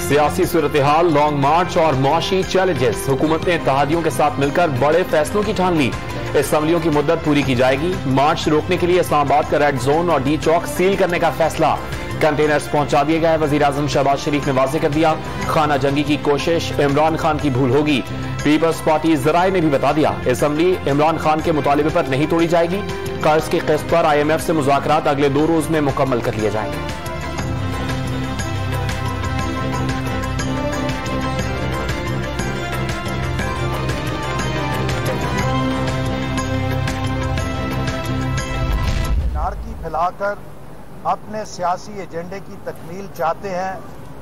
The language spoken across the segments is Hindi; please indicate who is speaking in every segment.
Speaker 1: सियासी सूरत हाल, लॉन्ग मार्च और मौशी चैलेंजेस। हुकूमत ने इत्तेहादियों के साथ मिलकर बड़े फैसलों की ठान ली। असम्बलियों की मुद्दत पूरी की जाएगी। मार्च रोकने के लिए इस्लामाबाद का रेड जोन और डी चौक सील करने का फैसला। कंटेनर्स पहुंचा दिए गए। वजीर आजम शहबाज शरीफ ने वाज़ेह कर दिया, खाना जंगी की कोशिश इमरान खान की भूल होगी। पीपल्स पार्टी ज़राए ने भी बता दिया, असम्बली इमरान खान के मुतालिबे पर नहीं तोड़ी जाएगी। कर्ज की किस्त पर IMF से मुज़ाकरात अगले 2 रोज में मुकम्मल कर लिए जाएंगे।
Speaker 2: नारकी फैलाकर अपने सियासी एजेंडे की तकमील चाहते हैं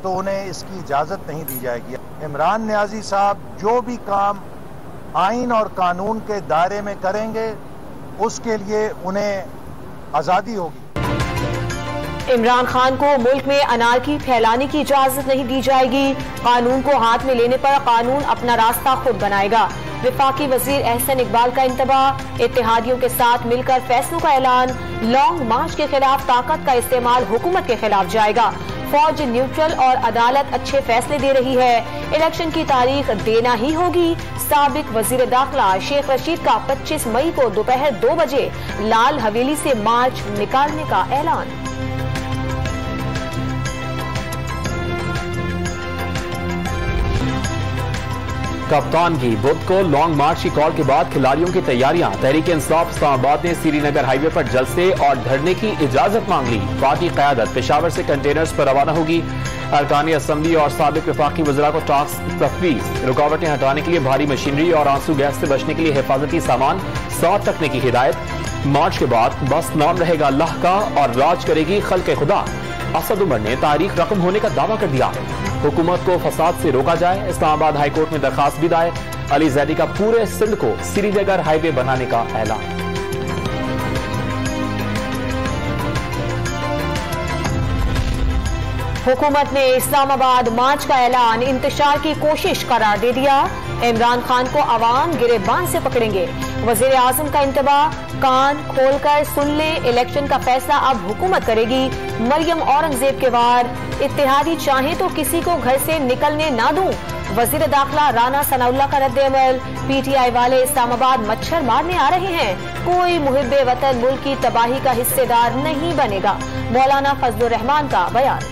Speaker 2: तो उन्हें इसकी इजाज़त नहीं दी जाएगी। इमरान नियाज़ी साहब जो भी काम आइन और कानून के दायरे में करेंगे उसके लिए उन्हें आज़ादी होगी।
Speaker 3: इमरान खान को मुल्क में अनारकी फैलाने की इजाजत नहीं दी जाएगी। कानून को हाथ में लेने पर कानून अपना रास्ता खुद बनाएगा। विफाकी वजीर एहसन इकबाल का इंतबाह, इत्तेहादियों के साथ मिलकर फैसलों का ऐलान। लॉन्ग मार्च के खिलाफ ताकत का इस्तेमाल हुकूमत के खिलाफ जाएगा। फौज न्यूट्रल और अदालत अच्छे फैसले दे रही है। इलेक्शन की तारीख देना ही होगी। साबिक वजीर दाखिला शेख रशीद का 25 मई को दोपहर 2 बजे लाल हवेली से मार्च निकालने का ऐलान।
Speaker 1: कप्तान की बुध को लॉन्ग मार्च की कॉल के बाद खिलाड़ियों की तैयारियां। तहरीक इंसाफ इस्लामाबाद ने श्रीनगर हाईवे पर जलसे और धरने की इजाजत मांग ली। पार्टी क़यादत पेशावर से कंटेनर्स पर रवाना होगी। अरकानी असम्बली और साबिक वफाकी वज़रा को टास्क तफवीज़। रुकावटें हटाने के लिए भारी मशीनरी और आंसू गैस से बचने के लिए हिफाजती सामान साथ रखने की हिदायत। मार्च के बाद बस नाम रहेगा अल्लाह का और राज करेगी खल्क़े खुदा। असद उमर ने तारीख रकम होने का दावा कर दिया। हुकूमत को फसाद से रोका जाए। इस्लामाबाद हाईकोर्ट में दरखास्त भी दायर। अली जैदी का पूरे सिंध को श्रीनगर हाईवे बनाने का ऐलान।
Speaker 3: हुकूमत ने इस्लामाबाद मार्च का ऐलान इंतशार की कोशिश करार दे दिया। इमरान खान को अवाम गिरेबान से पकड़ेंगे। वजीर आजम का इंतबाह, कान खोलकर सुन ले, इलेक्शन का फैसला अब हुकूमत करेगी। मरियम औरंगजेब के वार, इत्तेहादी चाहे तो किसी को घर से निकलने ना दूं। वजीर दाखिला राना सनाउल्लाह का रद्द-ए-अमल। PTI वाले इस्लामाबाद मच्छर मारने आ रहे हैं। कोई मुहिब्बे वतन मुल्क की तबाही का हिस्सेदार नहीं बनेगा। मौलाना फजलुर रहमान का बयान।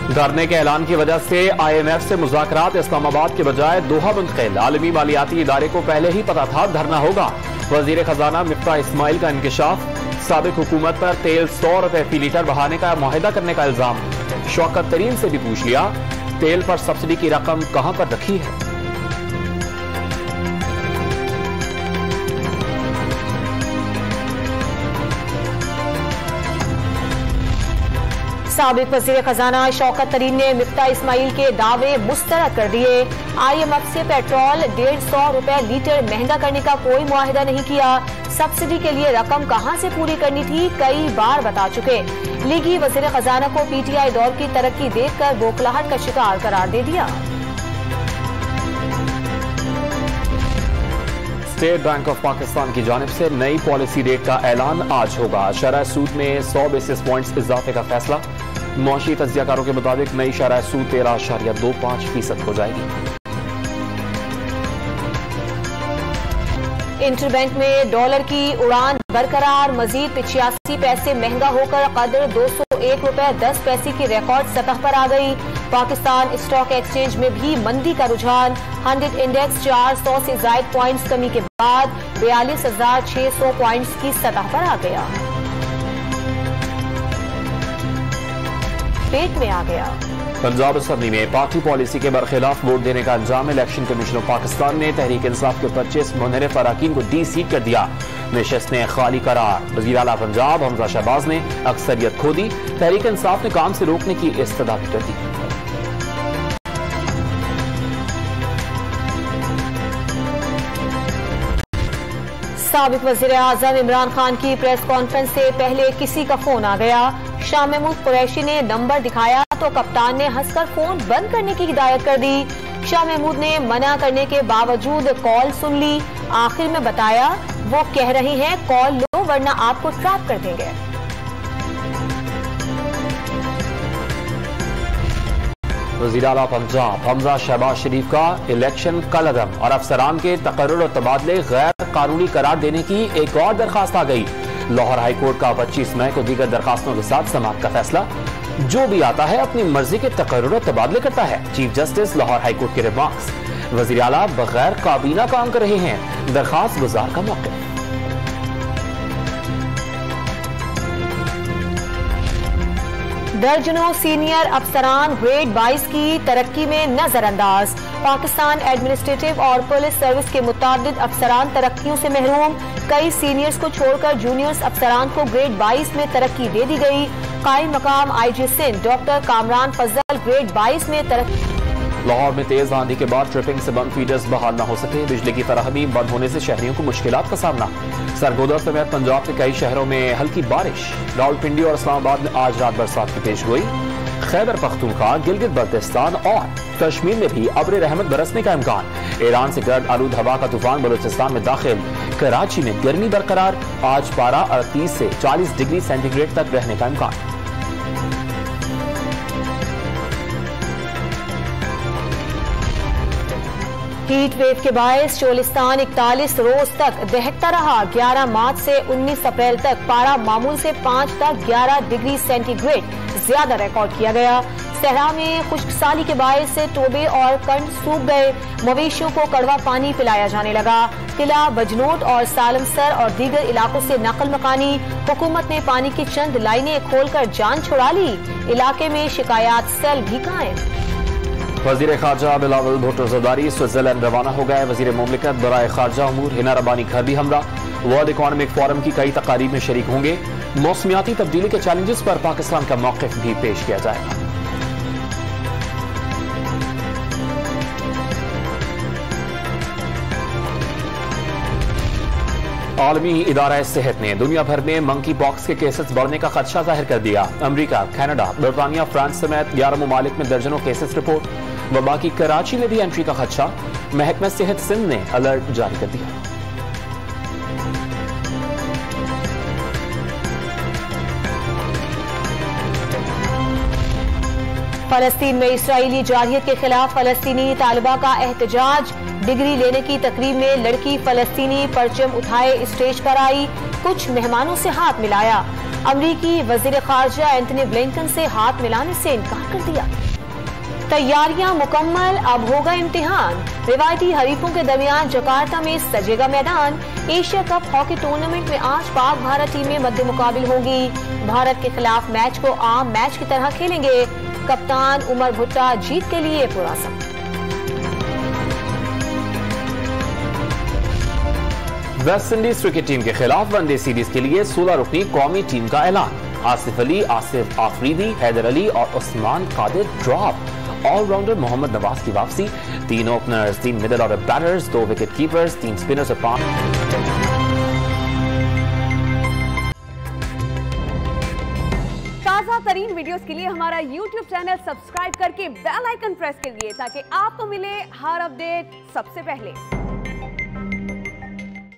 Speaker 1: धरने के ऐलान की वजह से IMF से मुज़ाकरात इस्लामाबाद के बजाय दोहा मुंतकिल। आलमी मालियाती इदारे को पहले ही पता था धरना होगा। वजीर खजाना मिफ्ता इस्माइल का इंकिशाफ। साबिक हुकूमत पर तेल 100 रुपए फी लीटर बढ़ाने का मुआहिदा करने का इल्जाम। शौकत तरीन से भी पूछ लिया, तेल पर सब्सिडी की रकम कहां पर रखी है।
Speaker 3: साबिक वजीर खजाना शौकत तरीन ने मिफ्ता इस्माइल के दावे मुस्तरद कर दिए। IMF से पेट्रोल 150 रुपए लीटर महंगा करने का कोई मुआहिदा नहीं किया। सब्सिडी के लिए रकम कहां से पूरी करनी थी कई बार बता चुके। लीगी वजीर खजाना को PTI दौर की तरक्की देखकर बौखलाहट का शिकार करार दे दिया।
Speaker 1: स्टेट बैंक ऑफ पाकिस्तान की जानिब से नई पॉलिसी रेट का ऐलान आज होगा। शरह सूद में 100 बेसिस पॉइंट्स इजाफे का फैसला। मौशी तज्जियाकारों के मुताबिक नई शरह सूद 13.25% हो जाएगी।
Speaker 3: इंटरबैंक में डॉलर की उड़ान बरकरार। मजीद 85 पैसे महंगा होकर कदर 201 रुपए 10 पैसे की रिकॉर्ड सतह पर आ गई। पाकिस्तान स्टॉक एक्सचेंज में भी मंदी का रुझान। 100 इंडेक्स 400 से जायद पॉइंट्स कमी के बाद 42,600 पॉइंट्स की सतह पर आ गया। पेट में आ गया।
Speaker 1: पंजाब असम्बली में पार्टी पॉलिसी के बरखिलाफ वोट देने का इल्जाम। इलेक्शन कमीशन ऑफ पाकिस्तान ने तहरीक इंसाफ के 25 मुनहरिफ अरकान को डी-सीट कर दिया। नशिस्तें खाली करार। वज़ीर आला पंजाब हमजा शहबाज ने अक्सरियत खो दी। तहरीक इंसाफ ने काम से रोकने की इस्तदा भी कर दी।
Speaker 3: साबिक वज़ीर आज़म इमरान खान की प्रेस कॉन्फ्रेंस से पहले किसी का फोन आ गया। शाह महमूद कुरैशी ने नंबर दिखाया तो कप्तान ने हंसकर फोन बंद करने की हिदायत कर दी। शाह महमूद ने मना करने के बावजूद कॉल सुन ली। आखिर में बताया वो कह रहे हैं कॉल लो वरना आपको ट्रैप कर देंगे।
Speaker 1: वज़ीर आला पंजाब हमजा शहबाज शरीफ का इलेक्शन कलअदम और अफसरान के तकर्रुर और तबादले गैर कानूनी करार देने की एक और दरखास्त आ गई। लाहौर हाई कोर्ट का 25 मई को दीगर दरखास्तों के साथ समाअत का फैसला। जो भी आता है अपनी मर्जी के तकर्रुर और तबादले करता है। Chief justice Lahore high court के रिमार्क्स। वज़ीर आला बगैर काबीना काम कर रहे हैं, दरखास्त गुजार का मौक़िफ़।
Speaker 3: दर्जनों सीनियर अफसरान ग्रेड 22 की तरक्की में नजरअंदाज। पाकिस्तान एडमिनिस्ट्रेटिव और पुलिस सर्विस के मुताबिक अफसरान तरक्कियों से महरूम। कई सीनियर्स को छोड़कर जूनियर्स अफसरान को ग्रेड 22 में तरक्की दे दी गई। कायम मकाम IG सिंध डॉक्टर कामरान फजल ग्रेड 22 में तरक्की।
Speaker 1: लाहौर में तेज आंधी के बाद ट्रिपिंग से बंद फीडर्स बहाल न हो सके। बिजली की फराहमी बंद होने से शहरियों को मुश्किलात का सामना। सरगोदा समेत पंजाब के कई शहरों में हल्की बारिश। रावलपिंडी और इस्लामाबाद में आज रात बरसात की पेशगोई। खैबर पख्तूनख्वा, गिलगित बल्तिस्तान और कश्मीर में भी अब्र रहमत बरसने का इम्कान। ईरान से गर्द आलूद हवा का तूफान बलूचिस्तान में दाखिल। कराची में गर्मी बरकरार। आज पारा 38 से 40 डिग्री सेंटीग्रेड तक रहने का इम्कान।
Speaker 3: हीट वेव के बायस चोलिस्तान 41 रोज तक दहकता रहा। 11 मार्च से 19 अप्रैल तक पारा मामूल से 5 तक 11 डिग्री सेंटीग्रेड ज्यादा रिकॉर्ड किया गया। सहरा में खुश्कसाली के बायस से टोबे और कंड सूख गए। मवेशियों को कड़वा पानी पिलाया जाने लगा। किला, बजनोट और सालमसर और दीगर इलाकों से नकल मकानी। हुकूमत ने पानी की चंद लाइनें खोलकर जान छुड़ा ली। इलाके में शिकायत सेल भी कायम।
Speaker 1: वज़ीर खारजा बिलावल भुट्टो ज़रदारी स्विट्जरलैंड रवाना हो गए। वज़ीर मुमलिकत बराए खारजा उमूर हिना रबानी घर भी हमरा। वर्ल्ड इकोनॉमिक फोरम की कई तकारीब में शरीक होंगे। मौसमियाती तब्दीली के चैलेंजेस पर पाकिस्तान का मौक़िफ़ भी पेश किया जाएगा। आलमी इदारा सेहत ने दुनिया भर में मंकी पॉक्स के केसेस बढ़ने का खदशा जाहिर कर दिया। अमरीका, कनाडा, बरतानिया, फ्रांस समेत 11 ममालिक में दर्जनों केसेस रिपोर्ट। वबा की कराची में भी एंट्री का खदशा। महकमा सेहत सिंध ने अलर्ट जारी कर दिया।
Speaker 3: फलस्तीन में इसराइली जारहियत के खिलाफ फलस्तीनी तालिबा का एहतजाज। डिग्री लेने की तकरीब में लड़की फलस्तीनी परचम उठाए स्टेज पर आई। कुछ मेहमानों से हाथ मिलाया। अमरीकी वजीर खारजा एंथनी ब्लिंकन से हाथ मिलाने से इनकार कर दिया। तैयारियां मुकम्मल, अब होगा इम्तिहान। रिवायती हरीफों के दरमियान जकार्ता में सजेगा मैदान। एशिया कप हॉकी टूर्नामेंट में आज पाक भारत टीमें मद्दे मुकाबिल होंगी। भारत के खिलाफ मैच को आम मैच की तरह खेलेंगे। कप्तान उमर भुट्टा जीत के लिए पुरअज़म।
Speaker 1: वेस्ट इंडीज क्रिकेट टीम के खिलाफ वनडे सीरीज के लिए 16 रुकनी कौमी टीम का ऐलान। आसिफ अली, आसिफ आफरीदी, हैदर अली और उस्मान कादिर ड्रॉप। ऑलराउंडर मोहम्मद नवाज की वापसी। 3 openers, 3 middle order batters, 2 wicket keepers, 3 spinners और 5।
Speaker 4: ताज़ा तरीन वीडियोस के लिए हमारा YouTube चैनल सब्सक्राइब करके बेल आइकन प्रेस करिए ताकि आपको मिले हर अपडेट सबसे पहले।